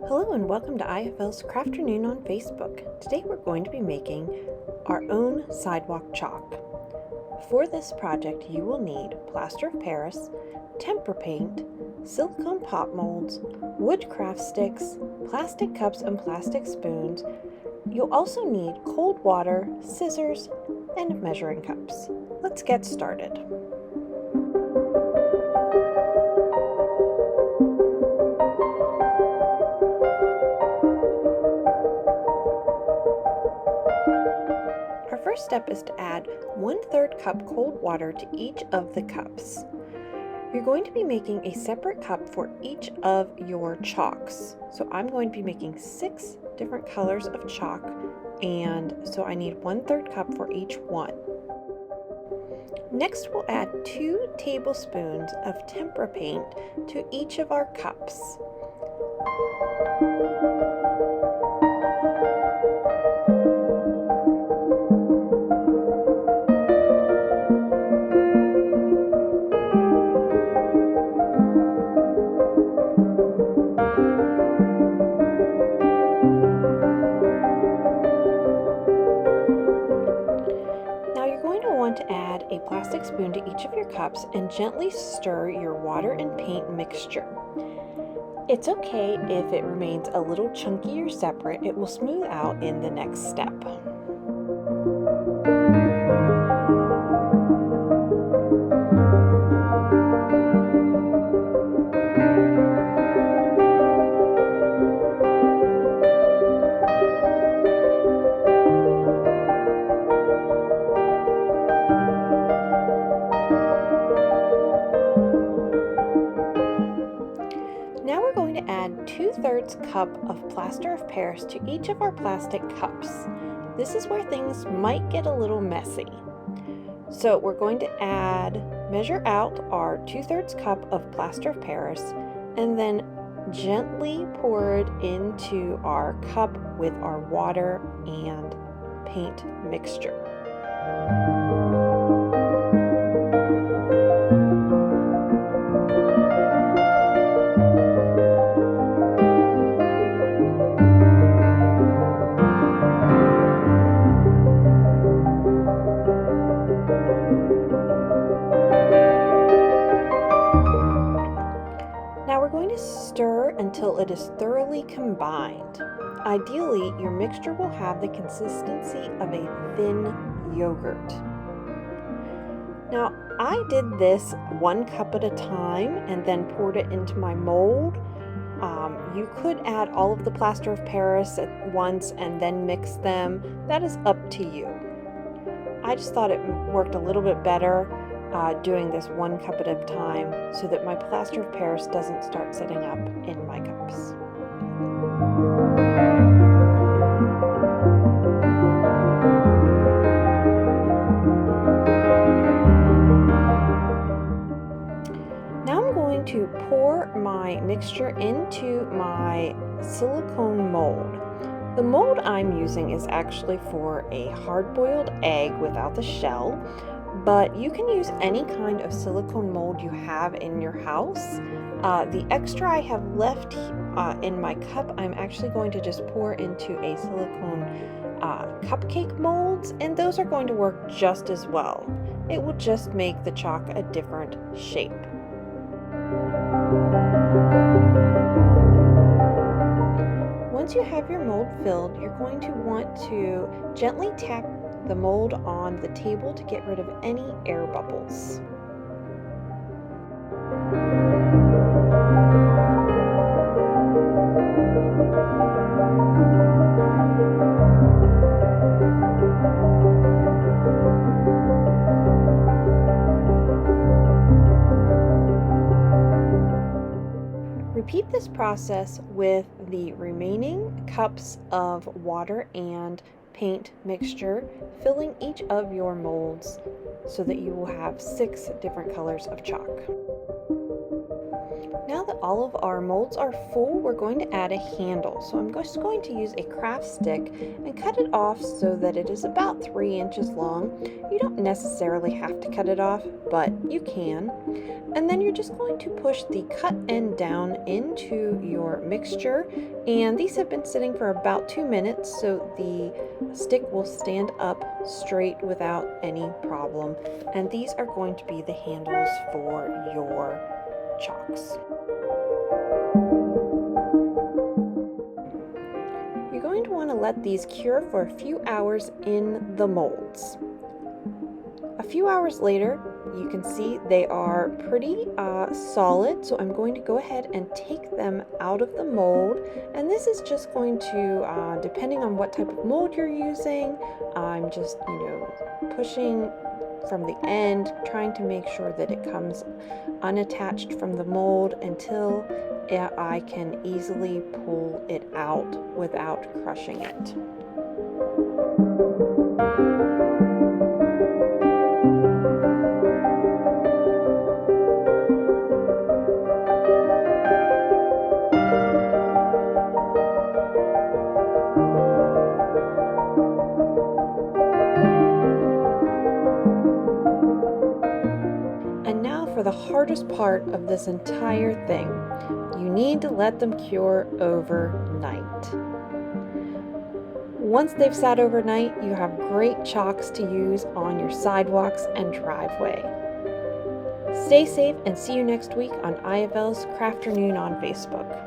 Hello and welcome to IFL's Crafternoon on Facebook. Today we're going to be making our own sidewalk chalk. For this project you will need plaster of Paris, tempera paint, silicone pop molds, wood craft sticks, plastic cups and plastic spoons. You'll also need cold water, scissors, and measuring cups. Let's get started. Our first step is to add 1/3 cup cold water to each of the cups. You're going to be making a separate cup for each of your chalks. So I'm going to be making 6 different colors of chalk, and so I need 1/3 cup for each one. Next we'll add 2 tablespoons of tempera paint to each of our cups. To add a plastic spoon to each of your cups and gently stir your water and paint mixture. It's okay if it remains a little chunky or separate. It will smooth out in the next step. Now we're going to add 2/3 cup of plaster of Paris to each of our plastic cups. This is where things might get a little messy. So we're going to measure out our 2/3 cup of plaster of Paris and then gently pour it into our cup with our water and paint mixture. Now we're going to stir until it is thoroughly combined. Ideally, your mixture will have the consistency of a thin yogurt. Now, I did this 1 cup at a time and then poured it into my mold. You could add all of the plaster of Paris at once and then mix them. That is up to you. I just thought it worked a little bit better doing this 1 cup at a time so that my plaster of Paris doesn't start setting up in my cups. Now I'm going to pour my mixture into my silicone mold. The mold I'm using is actually for a hard-boiled egg without the shell, but you can use any kind of silicone mold you have in your house. The extra I have left in my cup, I'm actually going to just pour into a silicone cupcake molds, and those are going to work just as well. It will just make the chalk a different shape. Once you have your mold filled, you're going to want to gently tap the mold on the table to get rid of any air bubbles. Repeat this process with the remaining cups of water and paint mixture, filling each of your molds so that you will have 6 different colors of chalk. Now that all of our molds are full, we're going to add a handle. So I'm just going to use a craft stick and cut it off so that it is about 3 inches long. You don't necessarily have to cut it off, but you can. And then you're just going to push the cut end down into your mixture. And these have been sitting for about 2 minutes, so the stick will stand up straight without any problem. And these are going to be the handles for your chalks. You're going to want to let these cure for a few hours in the molds. A few hours later, you can see they are pretty solid, so I'm going to go ahead and take them out of the mold. And this is just going to, depending on what type of mold you're using, I'm just, pushing from the end, trying to make sure that it comes unattached from the mold until I can easily pull it out without crushing it. And now for the hardest part of this entire thing. You need to let them cure overnight. Once they've sat overnight, you have great chalks to use on your sidewalks and driveway. Stay safe and see you next week on IFL's Crafternoon on Facebook.